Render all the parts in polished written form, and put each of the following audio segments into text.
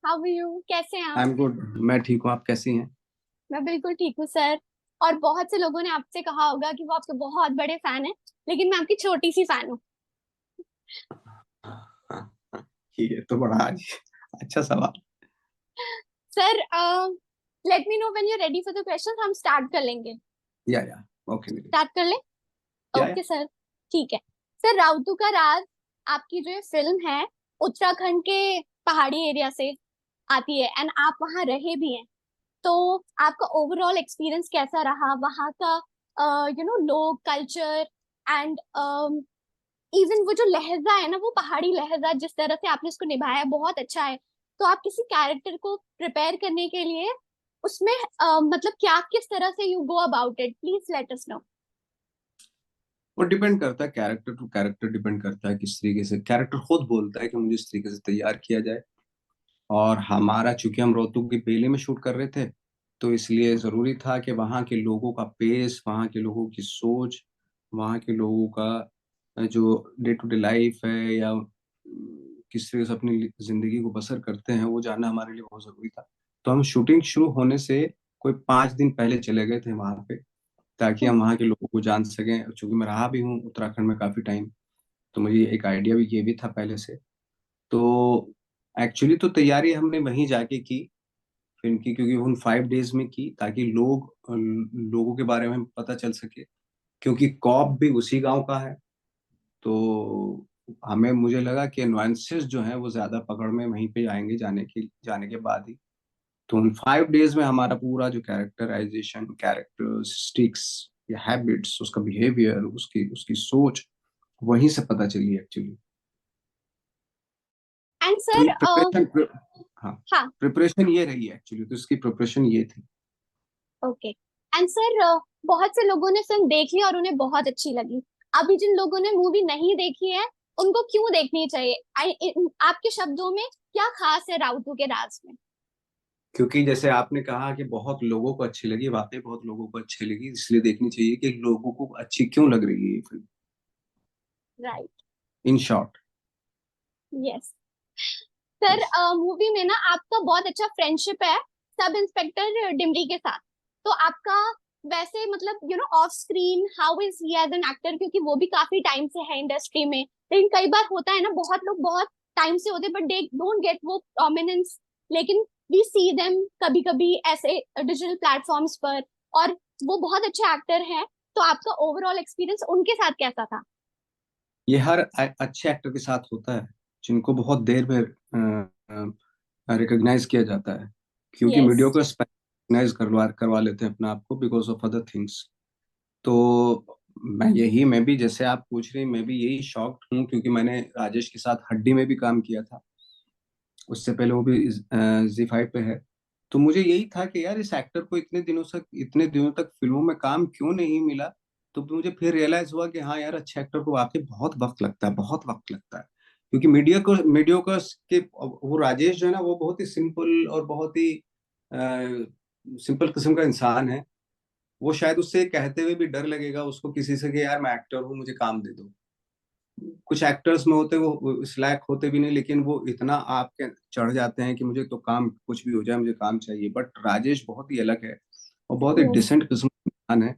How are you, कैसे हैं आई आप? Am good. मैं ठीक हूँ। आप कैसी हैं? मैं बिल्कुल ठीक हूँ सर। और बहुत से लोगों ने आपसे कहा होगा कि वो आपके बहुत बड़े फैन हैं, लेकिन मैं आपकी छोटी सी फैन हूँ। ये तो बड़ा आज अच्छा सवाल। Sir, let me know when you ready for the question, हम स्टार्ट कर लेंगे। या ओके मेरी। स्टार्ट कर ले। या ओके सर, ठीक है। सर, राउतू का राज, आपकी जो ये फिल्म है, उत्तराखंड के पहाड़ी एरिया से आती है एंड आप वहाँ रहे भी हैं। तो आपका ओवरऑल एक्सपीरियंस कैसा रहा वहाँ का? लोग, कल्चर एंड इवन वो जो लहजा है ना, वो पहाड़ी लहजा, जिस तरह से आपने इसको निभाया है, बहुत अच्छा है। तो आप किसी कैरेक्टर को प्रिपेयर करने के लिए उसमें मतलब क्या, किस तरह से you go about it, please let us know. वो डिपेंड करता है, कैरेक्टर टू कैरेक्टर डिपेंड करता है किस तरीके से कैरेक्टर खुद बोलता है कि मुझे इस तरीके से तैयार किया जाए। और हमारा चूंकि हम रोहतू की बेले में शूट कर रहे थे, तो इसलिए जरूरी था कि वहाँ के लोगों का पेस, वहाँ के लोगों की सोच, वहाँ के लोगों का जो डे टू डे लाइफ है या किस तरह से अपनी जिंदगी को बसर करते हैं, वो जानना हमारे लिए बहुत जरूरी था। तो हम शूटिंग शुरू होने से कोई 5 दिन पहले चले गए थे वहां पे, ताकि हम वहाँ के लोगों को जान सकें। चूंकि मैं रहा भी हूँ उत्तराखंड में काफी टाइम, तो मुझे एक आइडिया भी ये भी था पहले से। तो एक्चुअली तो तैयारी हमने वहीं जाके की फिल्म की, क्योंकि उन 5 डेज में की ताकि लोगों के बारे में पता चल सके, क्योंकि कॉप भी उसी गांव का है। तो हमें मुझे लगा कि नुआंसेस जो हैं वो ज्यादा पकड़ में वहीं पे आएंगे जाने के बाद ही। तो उन 5 डेज में हमारा पूरा जो कैरेक्टराइजेशन, कैरेक्टरिस्टिक्स या हैबिट्स, उसका बिहेवियर, उसकी उसकी सोच वहीं से पता चली एक्चुअली। एंड तो सर, ये प्रिपरेशन, हाँ, हाँ, प्रिपरेशन ये रही एक्चुअली, तो इसकी प्रिपरेशन ये थी। ओके। एंड सर, बहुत से लोगों ने फिल्म देख ली और उन्हें बहुत अच्छी लगी। अभी जिन लोगों ने मूवी नहीं देखी है, उनको क्यों देखनी चाहिए? आपके शब्दों में क्या खास है राउतू के राज में? क्योंकि जैसे आपने कहा कि बहुत लोगों को अच्छी लगी, वाकई बहुत लोगों को अच्छी लगी, इसलिए देखनी चाहिए कि लोगों को अच्छी क्यों लग रही है ये film, right. In short. Yes. Sir, yes. Movie में ना आपका बहुत अच्छा फ्रेंडशिप है सब इंस्पेक्टर डिमरी के साथ। तो आपका वैसे मतलब off screen how is he as an actor, क्योंकि वो भी काफी टाइम से है इंडस्ट्री में। लेकिन कई बार होता है ना, बहुत लोग बहुत टाइम से होते बट दे डोंट गेट वो प्रोमिनेंस। लेकिन वी सी देम कभी कभी ऐसे डिजिटल प्लेटफॉर्म्स पर, और वो बहुत अच्छे एक्टर हैं। तो आपका ओवरऑल एक्सपीरियंस उनके साथ कैसा था? ये हर अच्छे एक्टर के साथ होता है, जिनको बहुत देर में रिकॉग्नाइज किया जाता है, क्योंकि यस। मीडियोकर्स रिकॉग्नाइज करवा करवा लेते हैं अपने आप को बिकॉज ऑफ अदर थिंग्स। तो मैं भी, जैसे आप पूछ रही, मैं भी यही शॉक्ड हूँ, क्योंकि मैंने राजेश के साथ हड्डी में भी काम किया था। उससे पहले वो भी जी5 पे है। तो मुझे यही था कि यार इस एक्टर को इतने दिनों तक फिल्मों में काम क्यों नहीं मिला। तो मुझे फिर रियलाइज हुआ कि हाँ यार, अच्छे एक्टर को वाकई बहुत वक्त लगता है, बहुत वक्त लगता है। क्योंकि मीडिया को के वो राजेश जो है ना, वो बहुत ही सिंपल और बहुत ही सिंपल किस्म का इंसान है। वो शायद उससे कहते हुए भी डर लगेगा उसको किसी से कि यार मैं एक्टर हूँ, मुझे काम दे दो। कुछ एक्टर्स में होते वो इस लायक होते भी नहीं, लेकिन वो इतना आपके चढ़ जाते हैं कि मुझे तो काम कुछ भी हो जाए, मुझे काम चाहिए। बट राजेश बहुत ही अलग है और बहुत ही यस। डिसेंट किस्म का इंसान है।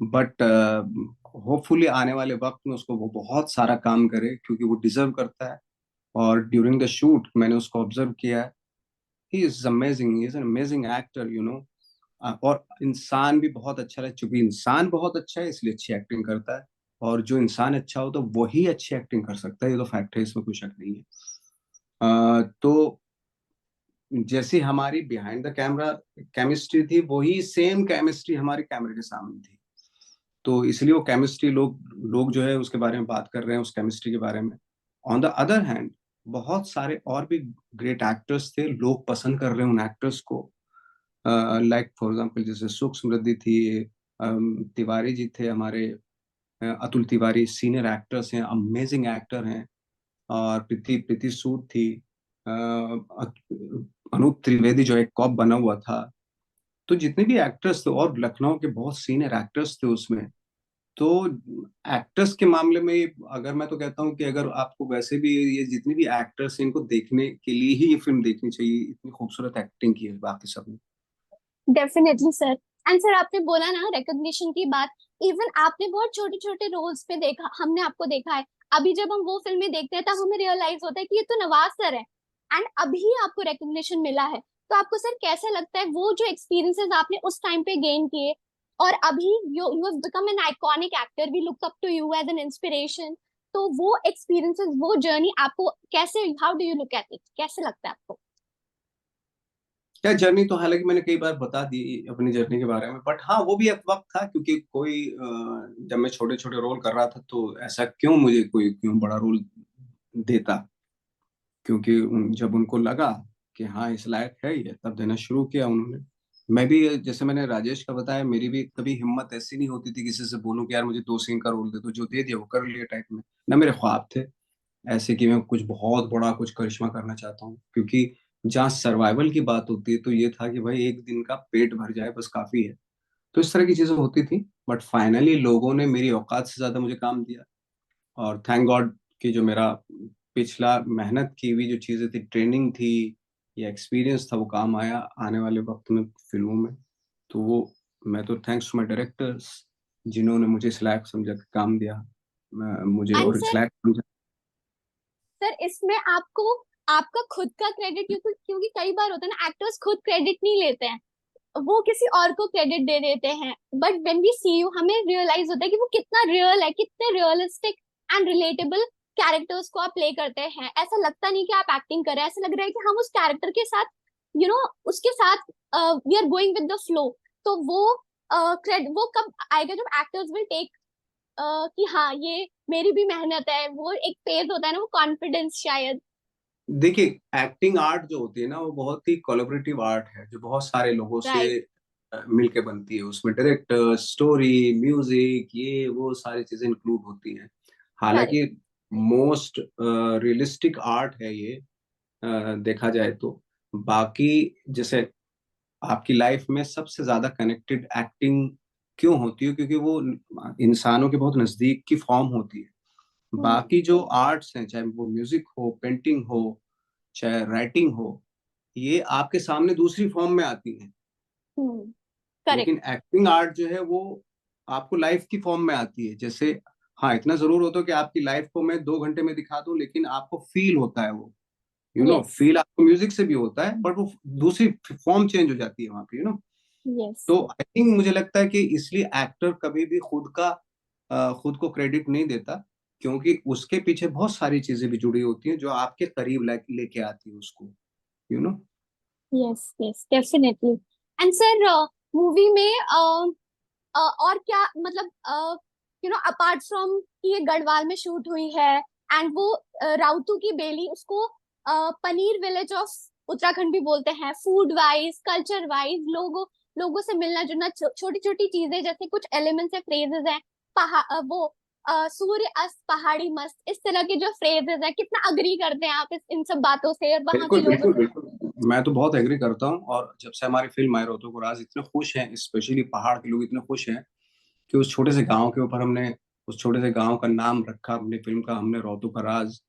बट होपफुली आने वाले वक्त में उसको वो बहुत सारा काम करे, क्योंकि वो डिजर्व करता है। और ड्यूरिंग द शूट मैंने उसको ऑब्जर्व किया है। He is an amazing actor, और इंसान भी बहुत अच्छा है, चूंकि इंसान बहुत अच्छा है इसलिए अच्छी एक्टिंग करता है। और जो इंसान अच्छा हो तो वही अच्छी एक्टिंग कर सकता है, ये तो फैक्ट है, इसमें कोई शक नहीं है। तो जैसी हमारी बिहाइंड द कैमरा केमिस्ट्री थी, वही सेम केमिस्ट्री हमारी कैमरे के सामने थी। तो इसलिए वो केमिस्ट्री लोग जो है उसके बारे में बात कर रहे हैं, उस केमिस्ट्री के बारे में। ऑन द अदर हैंड, बहुत सारे और भी ग्रेट एक्टर्स थे, लोग पसंद कर रहे हैं उन एक्टर्स को। लाइक फॉर एग्जांपल जैसे सुख समृद्धि थी, तिवारी जी थे हमारे, अतुल तिवारी सीनियर एक्टर्स हैं, अमेजिंग एक्टर हैं। और प्रीति प्रीति सूद थी, अनूप त्रिवेदी जो एक कॉप बना हुआ था। तो जितने भी एक्टर्स थे, और लखनऊ के बहुत सीनियर एक्टर्स थे उसमें। तो एक्टर्स के मामले में अगर मैं तो कहता हूँ कि अगर आपको वैसे भी ये जितनी भी एक्टर्स हैं इनको देखने के लिए ही ये फिल्म देखनी चाहिए, इतनी खूबसूरत एक्टिंग की है बाकी सब ने। Definitely sir. एंड सर आपने बोला ना रिकॉग्निशन की बात, इवन आपने बहुत छोटे छोटे रोल्स पे देखा, हमने आपको देखा है। अभी जब हम वो फिल्में देखते हैं तब हमें रियलाइज होता है कि ये तो नवाज सर है, एंड अभी आपको रिकॉग्निशन मिला है। तो आपको सर कैसा लगता है वो जो एक्सपीरियंसेस आपने उस टाइम पे गेन किए, और अभी you you have become an iconic actor, we look up to you as an inspiration. तो वो एक्सपीरियंसेस, वो जर्नी आपको कैसे, how do you look at it, कैसे लगता है आपको? क्या जर्नी तो हालांकि मैंने कई बार बता दी अपनी जर्नी के बारे में, बट हाँ वो भी एक वक्त था क्योंकि कोई जब मैं छोटे छोटे रोल कर रहा था तो ऐसा क्यों मुझे कोई क्यों बड़ा रोल देता, क्योंकि जब उनको लगा कि हाँ इस लायक है ये, तब देना शुरू किया उन्होंने। मैं भी जैसे मैंने राजेश का बताया, मेरी भी कभी हिम्मत ऐसी नहीं होती थी किसी से बोलूं कि यार मुझे 2 सीन का रोल दे दो, जो दे दिया वो कर लिया टाइप में। ना मेरे ख्वाब थे ऐसे कि मैं कुछ बहुत बड़ा कुछ करिश्मा करना चाहता हूँ, क्योंकि जहाँ सर्वाइवल की बात होती है तो ये था कि भाई एक दिन का पेट भर जाए बस काफी है। तो इस तरह की चीजें होती थी, बट फाइनली लोगों ने मेरी औकात से ज्यादा मुझे काम दिया। और थैंक गॉड कि जो मेरा पिछला मेहनत की हुई जो चीजें थी, ट्रेनिंग थी या एक्सपीरियंस था, वो काम आया आने वाले वक्त में फिल्मों में। तो वो मैं तो थैंक्स टू माई डायरेक्टर्स जिन्होंने मुझे इस लायक समझा के काम दिया, मुझे एंड और इस सर, लायक समझा। सर इसमें आपको आपका खुद का क्रेडिट, क्योंकि क्योंकि कई बार होता है ना एक्टर्स खुद क्रेडिट नहीं लेते हैं, वो किसी और को क्रेडिट दे देते हैं। But when we see you हमें रियलाइज होता है कि वो कितना रियल है, कितने रियलिस्टिक एंड रिलेटेबल कैरेक्टर्स को आप प्ले करते हैं। ऐसा लगता नहीं कि आप एक्टिंग कर रहे हैं, ऐसा लग रहा है कि हम उस कैरेक्टर के साथ, उसके साथ we are going with the flow. तो वो वो कब आएगा जब एक्टर्स विल टेक कि हाँ ये मेरी भी मेहनत है, वो एक फेज होता है ना, वो कॉन्फिडेंस शायद। देखिए, एक्टिंग आर्ट जो होती है ना वो बहुत ही कोलैबोरेटिव आर्ट है जो बहुत सारे लोगों से राइट। मिलके बनती है। उसमें डायरेक्टर, स्टोरी, म्यूजिक, ये वो सारी चीजें इंक्लूड होती हैं। करेक्ट। हालांकि मोस्ट रियलिस्टिक आर्ट है ये, देखा जाए तो। बाकी जैसे आपकी लाइफ में सबसे ज्यादा कनेक्टेड एक्टिंग क्यों होती है, क्योंकि वो इंसानों के बहुत नजदीक की फॉर्म होती है। हम्म। बाकी जो आर्ट्स हैं, चाहे वो म्यूजिक हो, पेंटिंग हो, चाहे राइटिंग हो, ये आपके सामने दूसरी फॉर्म में आती हैं। हम्म। करेक्ट। लेकिन एक्टिंग आर्ट जो है वो आपको लाइफ की फॉर्म में आती है। जैसे हाँ इतना जरूर होता है कि आपकी लाइफ को मैं 2 घंटे में दिखा दूं, लेकिन आपको फील होता है वो, यस। फील आपको म्यूजिक से भी होता है, बट वो दूसरी फॉर्म चेंज हो जाती है वहां पे। यस। तो आई थिंक मुझे लगता है कि इसलिए एक्टर कभी भी खुद को क्रेडिट नहीं देता, क्योंकि उसके पीछे बहुत सारी चीजें भी जुड़ी होती हैं जो आपके करीब लेके आती है उसको। You know yes. Yes definitely. And sir movie में और क्या मतलब, अपार्ट फ्रॉम कि ये गढ़वाल में शूट हुई है, एंड वो राउतू की बेली, उसको पनीर विलेज ऑफ उत्तराखंड भी बोलते हैं। फूड वाइज, कल्चर वाइज, लोगों लोगों से मिलना जुलना, छोटी छोटी चीजें, जैसे कुछ एलिमेंट्स है, फ्रेजेस हैं, वो सूर्य अस्त पहाड़ी मस्त, इस तरह के जो फ्रेजेस है, कितना अग्री करते हैं आप इन सब बातों से और वहां के बिल्कुल लोगों बिल्कुल से? बिल्कुल, मैं तो बहुत एग्री करता हूँ। और जब से हमारी फिल्म आई रोतो को राज, इतने खुश हैं, स्पेशली पहाड़ के लोग इतने खुश हैं कि उस छोटे से गांव के ऊपर हमने उस छोटे से गांव का नाम रखा अपनी फिल्म का, हमने रोतो का राज।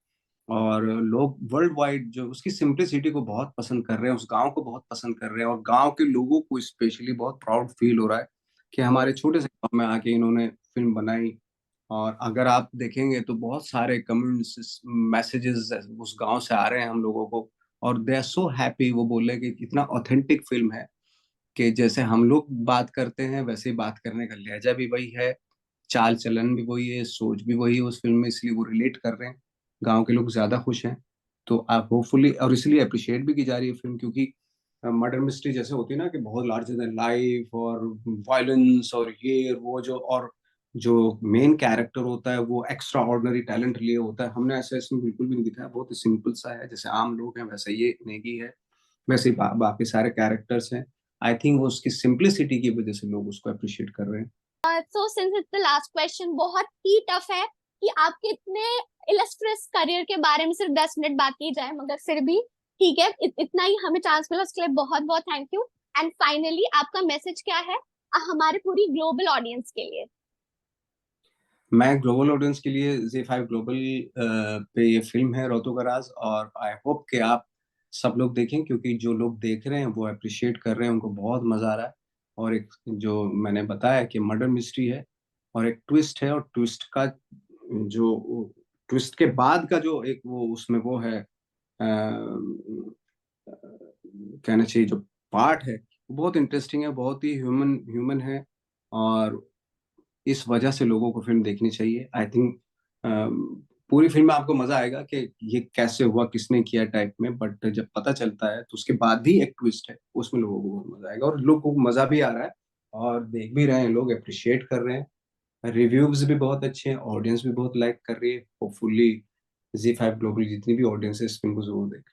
और लोग वर्ल्ड वाइड जो उसकी सिंप्लिसिटी को बहुत पसंद कर रहे हैं, उस गांव को बहुत पसंद कर रहे हैं, और गांव के लोगों को स्पेशली बहुत प्राउड फील हो रहा है कि हमारे यस। छोटे से गांव में आके इन्होंने फिल्म बनाई। और अगर आप देखेंगे तो बहुत सारे कमेंट्स, मैसेजेस उस गांव से आ रहे हैं हम लोगों को, और दे आर सो हैप्पी। वो बोल रहे हैं कि इतना ऑथेंटिक फिल्म है कि जैसे हम लोग बात करते हैं वैसे ही बात करने का लहजा भी वही है, चाल चलन भी वही है, सोच भी वही है उस फिल्म में, इसलिए वो रिलेट कर रहे हैं। गांव के लोग ज्यादा खुश हैं। तो आप होपफुली, और इसलिए अप्रिशिएट भी की जा रही है फिल्म, क्योंकि मर्डर मिस्ट्री जैसे होती है ना कि बहुत लार्जर देन लाइफ और वायलेंस और ये वो, जो मेन कैरेक्टर होता है वो एक्स्ट्रा ऑर्डिनरी टैलेंट लिए होता है। हमने ऐसा इसमें बिल्कुल भी नहीं दिखाया, बहुत ही सिंपल सा है, जैसे आम लोग हैं वैसे ये नेगी है, वैसे ही बाकी सारे कैरेक्टर्स हैं। आई थिंक वो उसकी सिंप्लिसिटी की वजह से लोग उसको अप्रिशिएट कर रहे हैं। So since it's the last question, बहुत ही टफ है कि आपके इतने इलस्ट्रियस करियर के बारे में सिर्फ 10 मिनट बात की जाए, मगर फिर भी ठीक है, इतना ही हमें चांस मिला, उसके लिए बहुत बहुत थैंक यू। एंड फाइनली आपका मैसेज क्या है हमारे पूरी ग्लोबल ऑडियंस के लिए? मैं ग्लोबल ऑडियंस के लिए Z5 ग्लोबल पे ये फिल्म है रौतू का राज, और आई होप कि आप सब लोग देखें, क्योंकि जो लोग देख रहे हैं वो अप्रिशिएट कर रहे हैं, उनको बहुत मजा आ रहा है। और एक जो मैंने बताया कि मर्डर मिस्ट्री है और एक ट्विस्ट है, और ट्विस्ट का जो ट्विस्ट के बाद का जो एक वो उसमें वो है कहना चाहिए जो पार्ट है वो बहुत इंटरेस्टिंग है, बहुत ही ह्यूमन ह्यूमन है। और इस वजह से लोगों को फिल्म देखनी चाहिए। आई थिंक पूरी फिल्म में आपको मजा आएगा कि ये कैसे हुआ, किसने किया टाइप में, बट जब पता चलता है तो उसके बाद भी एक ट्विस्ट है, उसमें लोगों को बहुत मजा आएगा, और लोगों को मजा भी आ रहा है और देख भी रहे हैं, लोग अप्रिशिएट कर रहे हैं। रिव्यूज भी बहुत अच्छे हैं, ऑडियंस भी बहुत लाइक कर रही है। होपफुली Z5 ग्लोबल जितनी भी ऑडियंस है इस फिल्म को जरूर देखें।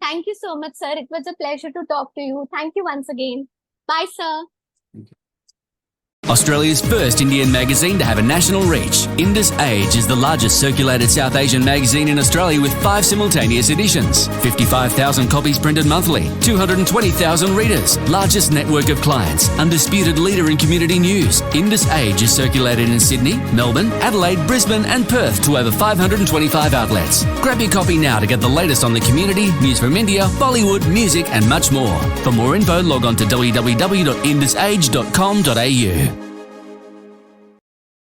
Thank you so much, sir. It was a pleasure to talk to you. Thank you once again. Bye, sir. Australia's first Indian magazine to have a national reach, Indus Age is the largest circulated South Asian magazine in Australia with 5 simultaneous editions, 55,000 copies printed monthly, 220,000 readers, largest network of clients, undisputed leader in community news. Indus Age is circulated in Sydney, Melbourne, Adelaide, Brisbane and Perth to over 525 outlets. Grab your copy now to get the latest on the community, news from India, Bollywood, music and much more. For more info, log on to www.indusage.com.au.